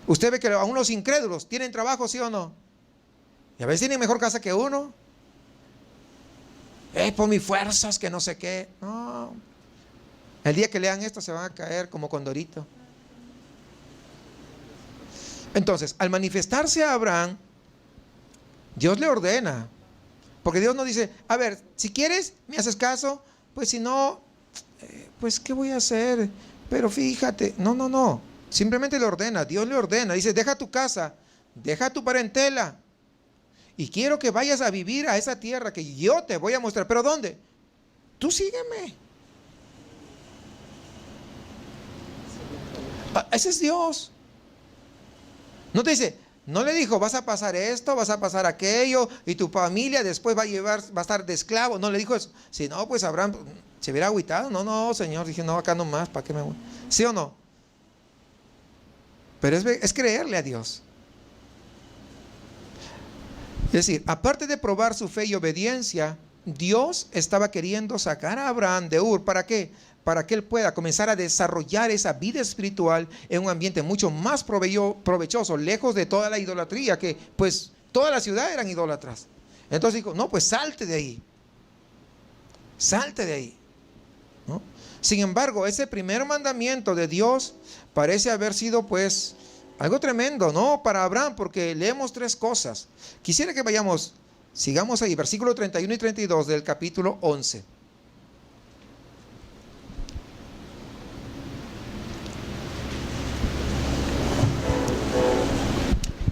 Usted ve que aún los incrédulos tienen trabajo, ¿sí o no? Y a veces tienen mejor casa que uno. Por mis fuerzas, que no sé qué. No. El día que lean esto se van a caer como condorito. Entonces, al manifestarse a Abraham, Dios le ordena. Porque Dios no dice, a ver, si quieres, me haces caso, pues si no, pues ¿qué voy a hacer? Pero fíjate, no. Simplemente le ordena, Dios le ordena. Dice, deja tu casa, deja tu parentela. Y quiero que vayas a vivir a esa tierra que yo te voy a mostrar. ¿Pero dónde? Tú sígueme. Ese es Dios. No te dice, no le dijo, vas a pasar esto, vas a pasar aquello, y tu familia después va a estar de esclavo. No le dijo eso. Si no, pues Abraham se hubiera agüitado. No, Señor. Dije, no, acá nomás, ¿para qué me voy? ¿Sí o no? Pero es creerle a Dios. Es decir, aparte de probar su fe y obediencia, Dios estaba queriendo sacar a Abraham de Ur. ¿Para qué? Para que él pueda comenzar a desarrollar esa vida espiritual en un ambiente mucho más provechoso, lejos de toda la idolatría, que pues toda la ciudad eran idólatras. Entonces dijo, no, pues salte de ahí. Salte de ahí, ¿no? Sin embargo, ese primer mandamiento de Dios parece haber sido pues algo tremendo, ¿no? Para Abraham, porque leemos tres cosas. Quisiera que sigamos ahí, versículo 31 y 32 del capítulo 11.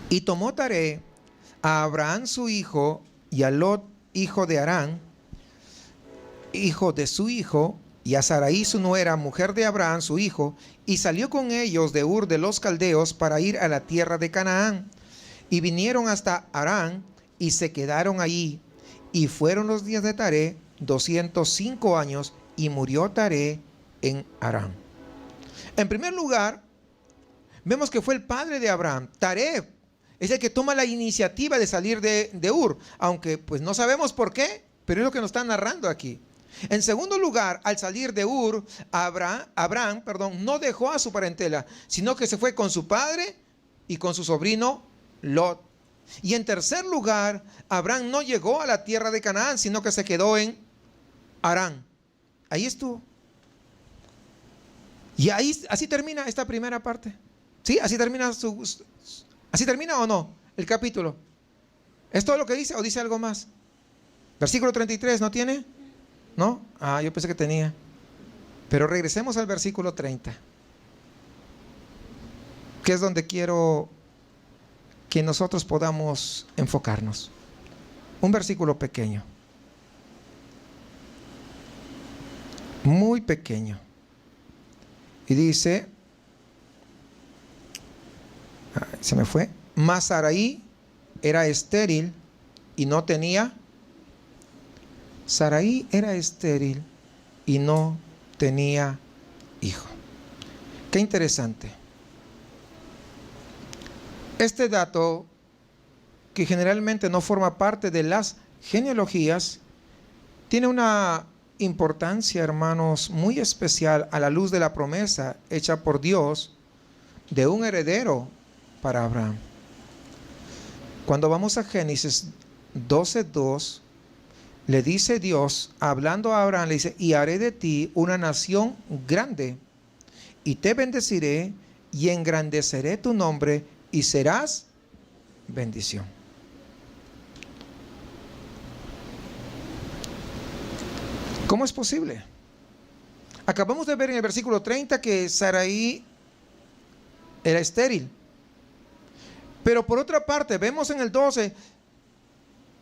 Y tomó Taré a Abraham su hijo y a Lot, hijo de Harán, hijo de su hijo, y a Sarai su nuera, mujer de Abraham su hijo, y salió con ellos de Ur de los Caldeos para ir a la tierra de Canaán. Y vinieron hasta Harán y se quedaron allí. Y fueron los días de Taré 205 años, y murió Taré en Harán. En primer lugar, vemos que fue el padre de Abraham. Taré es el que toma la iniciativa de salir de Ur, aunque pues no sabemos por qué, pero es lo que nos está narrando aquí. En segundo lugar, al salir de Ur, Abraham, no dejó a su parentela, sino que se fue con su padre y con su sobrino Lot. Y en tercer lugar, Abraham no llegó a la tierra de Canaán, sino que se quedó en Harán. Ahí estuvo. Y así termina esta primera parte. ¿Sí? Así termina ¿así termina o no el capítulo? ¿Es todo lo que dice o dice algo más? Versículo 33, ¿no tiene? ¿No? Yo pensé que tenía. Pero regresemos al versículo 30, que es donde quiero que nosotros podamos enfocarnos. Un versículo pequeño, muy pequeño. Y dice, se me fue, mas Sarai era estéril y no tenía. Sarai era estéril y no tenía hijo. Qué interesante. Este dato, que generalmente no forma parte de las genealogías, tiene una importancia, hermanos, muy especial a la luz de la promesa hecha por Dios de un heredero para Abraham. Cuando vamos a Génesis 12:2, le dice Dios, hablando a Abraham, le dice, y haré de ti una nación grande, y te bendeciré, y engrandeceré tu nombre, y serás bendición. ¿Cómo es posible? Acabamos de ver en el versículo 30 que Sarai era estéril. Pero por otra parte, vemos en el 12,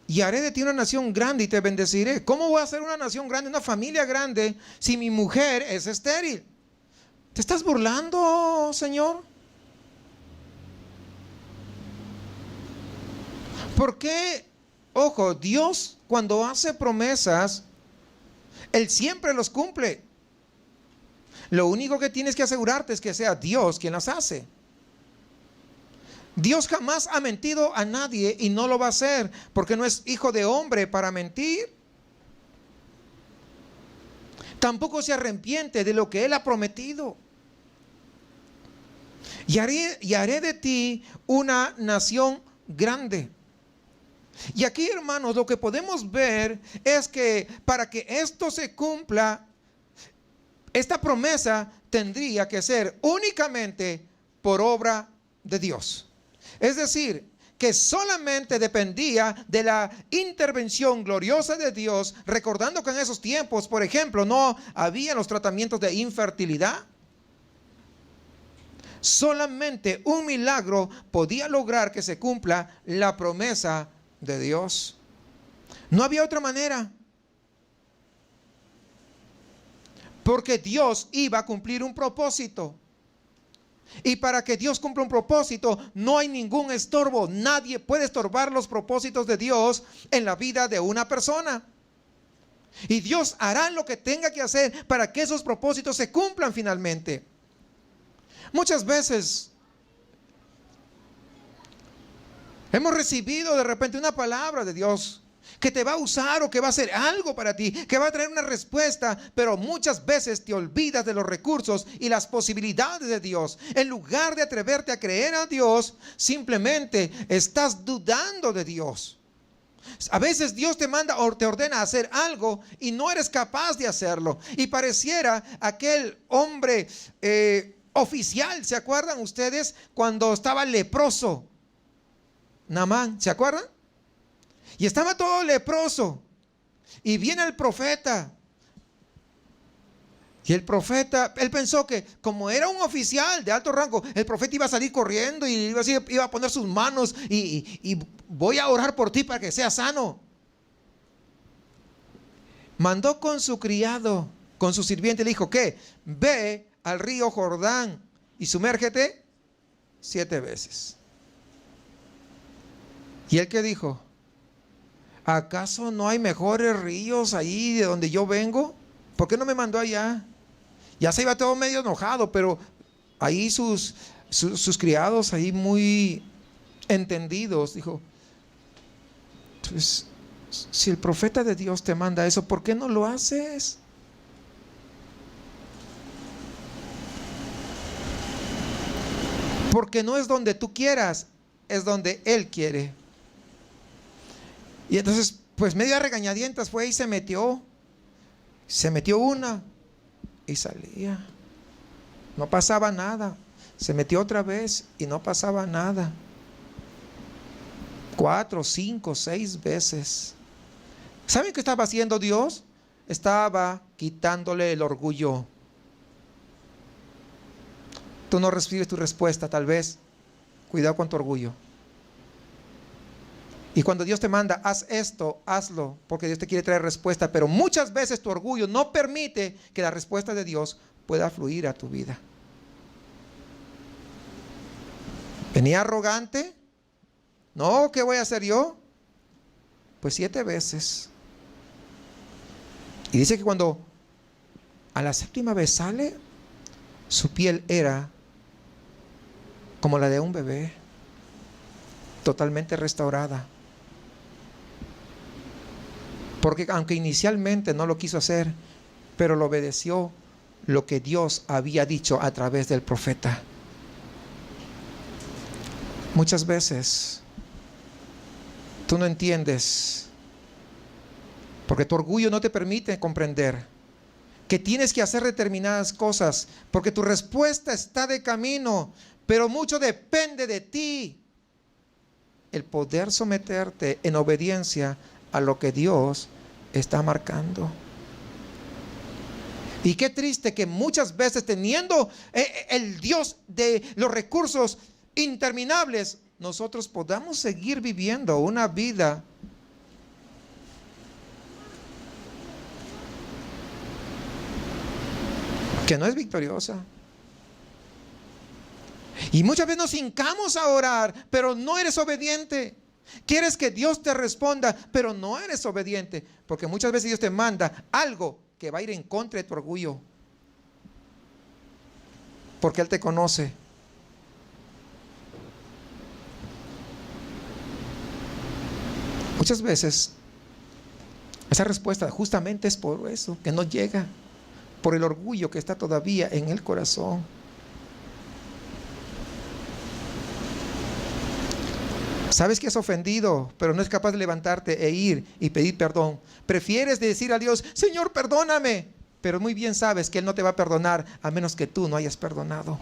y haré de ti una nación grande y te bendeciré. ¿Cómo voy a hacer una nación grande, una familia grande, si mi mujer es estéril? ¿Te estás burlando, Señor? ¿Por qué? Ojo, Dios cuando hace promesas, Él siempre los cumple. Lo único que tienes que asegurarte es que sea Dios quien las hace. Dios jamás ha mentido a nadie y no lo va a hacer, porque no es hijo de hombre para mentir. Tampoco se arrepiente de lo que Él ha prometido. Y haré de ti una nación grande. Y aquí, hermanos, lo que podemos ver es que para que esto se cumpla, esta promesa tendría que ser únicamente por obra de Dios. Es decir, que solamente dependía de la intervención gloriosa de Dios, recordando que en esos tiempos, por ejemplo, no había los tratamientos de infertilidad. Solamente un milagro podía lograr que se cumpla la promesa de Dios. No había otra manera. Porque Dios iba a cumplir un propósito. Y para que Dios cumpla un propósito, no hay ningún estorbo. Nadie puede estorbar los propósitos de Dios en la vida de una persona. Y Dios hará lo que tenga que hacer para que esos propósitos se cumplan finalmente. Muchas veces hemos recibido de repente una palabra de Dios que te va a usar o que va a hacer algo para ti, que va a traer una respuesta, pero muchas veces te olvidas de los recursos y las posibilidades de Dios. En lugar de atreverte a creer a Dios, simplemente estás dudando de Dios. A veces Dios te manda o te ordena hacer algo y no eres capaz de hacerlo. Y pareciera aquel hombre oficial, ¿se acuerdan ustedes cuando estaba leproso? Naamán, ¿se acuerdan? Y estaba todo leproso. Y viene el profeta. Y el profeta, él pensó que como era un oficial de alto rango, el profeta iba a salir corriendo y iba a poner sus manos y voy a orar por ti para que seas sano. Mandó con su criado, con su sirviente, le dijo, ¿qué? Ve al río Jordán y sumérgete 7 veces. ¿Y él qué dijo? ¿Acaso no hay mejores ríos ahí de donde yo vengo? ¿Por qué no me mandó allá? Ya se iba todo medio enojado, pero ahí sus criados, ahí muy entendidos, dijo, pues, si el profeta de Dios te manda eso, ¿por qué no lo haces? Porque no es donde tú quieras, es donde Él quiere. Y entonces, pues medio a regañadientas fue y se metió una y salía. No pasaba nada. Se metió otra vez y no pasaba nada. 4, 5, 6 veces. ¿Saben qué estaba haciendo Dios? Estaba quitándole el orgullo. Tú no recibes tu respuesta, tal vez. Cuidado con tu orgullo. Y cuando Dios te manda, haz esto, hazlo, porque Dios te quiere traer respuesta. Pero muchas veces tu orgullo no permite que la respuesta de Dios pueda fluir a tu vida. Venía arrogante. No, ¿qué voy a hacer yo? Pues 7 veces. Y dice que cuando a la 7ª vez sale, su piel era como la de un bebé, totalmente restaurada. Porque aunque inicialmente no lo quiso hacer, pero lo obedeció lo que Dios había dicho a través del profeta. Muchas veces tú no entiendes, porque tu orgullo no te permite comprender que tienes que hacer determinadas cosas, porque tu respuesta está de camino, pero mucho depende de ti. El poder someterte en obediencia a lo que Dios está marcando. Y qué triste que muchas veces, teniendo el Dios de los recursos interminables, nosotros podamos seguir viviendo una vida que no es victoriosa. Y muchas veces nos hincamos a orar, pero no eres obediente. Quieres que Dios te responda, pero no eres obediente, porque muchas veces Dios te manda algo que va a ir en contra de tu orgullo, porque Él te conoce. Muchas veces esa respuesta justamente es por eso que no llega, por el orgullo que está todavía en el corazón. Sabes que es ofendido, pero no es capaz de levantarte e ir y pedir perdón. Prefieres decir a Dios, Señor, perdóname, pero muy bien sabes que Él no te va a perdonar a menos que tú no hayas perdonado.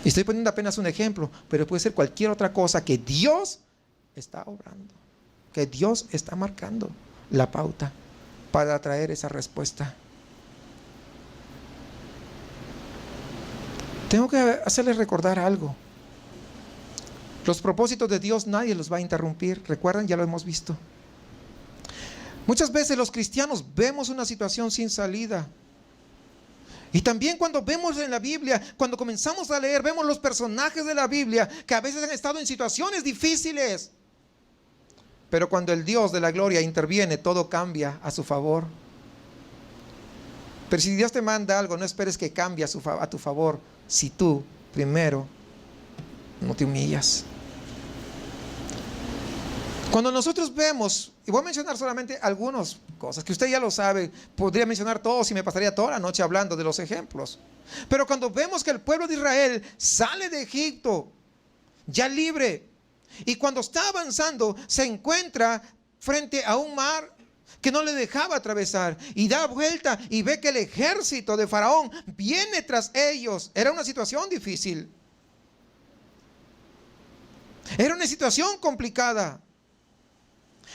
Y estoy poniendo apenas un ejemplo, pero puede ser cualquier otra cosa que Dios está obrando, que Dios está marcando la pauta para traer esa respuesta. Tengo que hacerles recordar algo. Los propósitos de Dios nadie los va a interrumpir. Recuerdan, ya lo hemos visto. Muchas veces los cristianos vemos una situación sin salida. Y también cuando vemos en la Biblia, cuando comenzamos a leer, vemos los personajes de la Biblia que a veces han estado en situaciones difíciles. Pero cuando el Dios de la gloria interviene, todo cambia a su favor. Pero si Dios te manda algo, no esperes que cambie a tu favor si tú primero no te humillas. Cuando nosotros vemos, y voy a mencionar solamente algunas cosas que usted ya lo sabe, podría mencionar todos y me pasaría toda la noche hablando de los ejemplos. Pero cuando vemos que el pueblo de Israel sale de Egipto ya libre, y cuando está avanzando se encuentra frente a un mar que no le dejaba atravesar, y da vuelta y ve que el ejército de Faraón viene tras ellos. Era una situación difícil, era una situación complicada.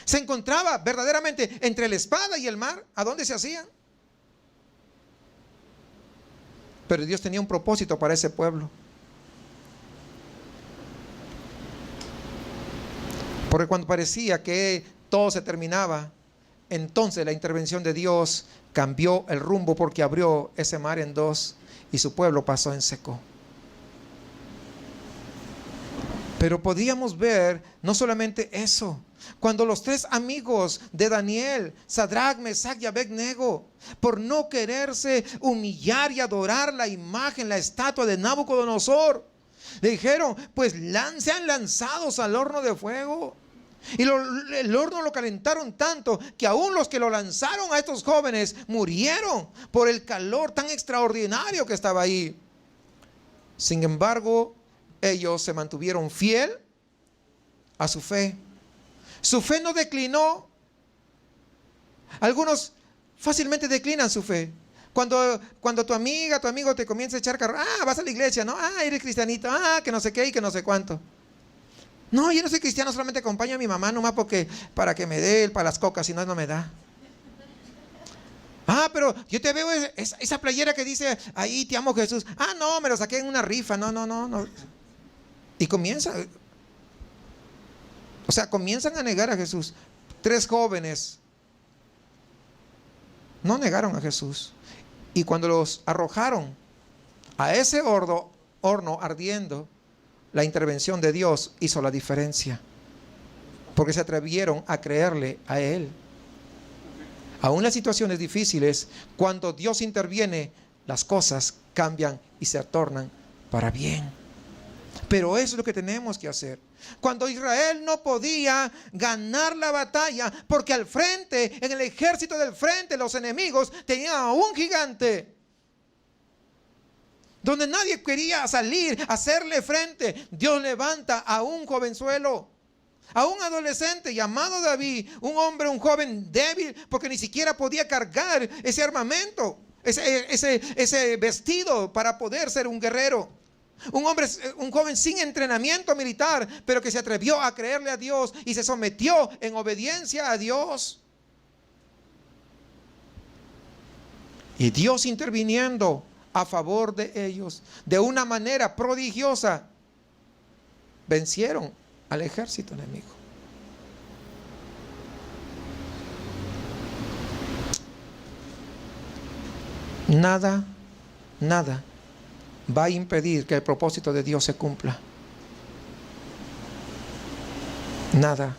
Se encontraba verdaderamente entre la espada y el mar. ¿A dónde se hacían? Pero Dios tenía un propósito para ese pueblo. Porque cuando parecía que todo se terminaba, entonces la intervención de Dios cambió el rumbo, porque abrió ese mar en dos y su pueblo pasó en seco. Pero podíamos ver no solamente eso. Cuando los tres amigos de Daniel, Sadrach, Mesach y Abed-nego, por no quererse humillar y adorar la imagen, la estatua de Nabucodonosor, le dijeron, pues sean lanzados al horno de fuego. Y el horno lo calentaron tanto que aún los que lo lanzaron a estos jóvenes murieron por el calor tan extraordinario que estaba ahí. Sin embargo, ellos se mantuvieron fiel a su fe. Su fe no declinó. Algunos fácilmente declinan su fe. Cuando tu amiga, tu amigo te comienza a echar carro, vas a la iglesia, ¿no? Eres cristianito, que no sé qué y que no sé cuánto. No, yo no soy cristiano, solamente acompaño a mi mamá nomás para que me dé para las cocas, si no, no me da. Pero yo te veo esa playera que dice, ahí te amo Jesús. No, me lo saqué en una rifa, no. Y comienzan a negar a Jesús. Tres jóvenes no negaron a Jesús. Y cuando los arrojaron a ese horno ardiendo, la intervención de Dios hizo la diferencia. Porque se atrevieron a creerle a Él. Aún en las situaciones difíciles, cuando Dios interviene, las cosas cambian y se tornan para bien. Pero eso es lo que tenemos que hacer. Cuando Israel no podía ganar la batalla, porque al frente, en el ejército del frente, los enemigos tenían a un gigante, donde nadie quería salir a hacerle frente, Dios levanta a un jovenzuelo, a un adolescente llamado David, un joven débil, porque ni siquiera podía cargar ese armamento, ese vestido para poder ser un guerrero. Un joven sin entrenamiento militar, pero que se atrevió a creerle a Dios y se sometió en obediencia a Dios. Y Dios interviniendo a favor de ellos de una manera prodigiosa, vencieron al ejército enemigo. Nada va a impedir que el propósito de Dios se cumpla. Nada.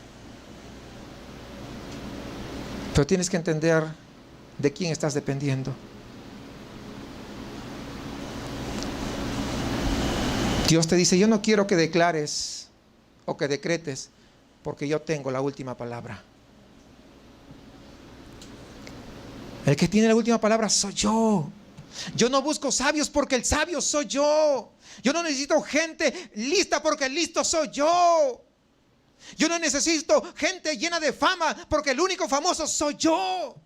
Pero tienes que entender de quién estás dependiendo. Dios te dice, yo no quiero que declares o que decretes, porque yo tengo la última palabra. El que tiene la última palabra soy yo. Yo no busco sabios, porque el sabio soy yo. Yo no necesito gente lista, porque el listo soy yo. Yo no necesito gente llena de fama, porque el único famoso soy yo.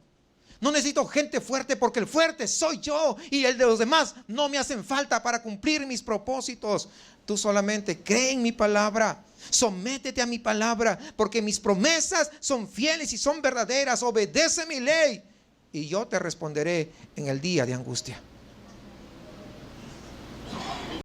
No necesito gente fuerte porque el fuerte soy yo y el de los demás no me hacen falta para cumplir mis propósitos. Tú solamente cree en mi palabra, sométete a mi palabra, porque mis promesas son fieles y son verdaderas. Obedece mi ley y yo te responderé en el día de angustia.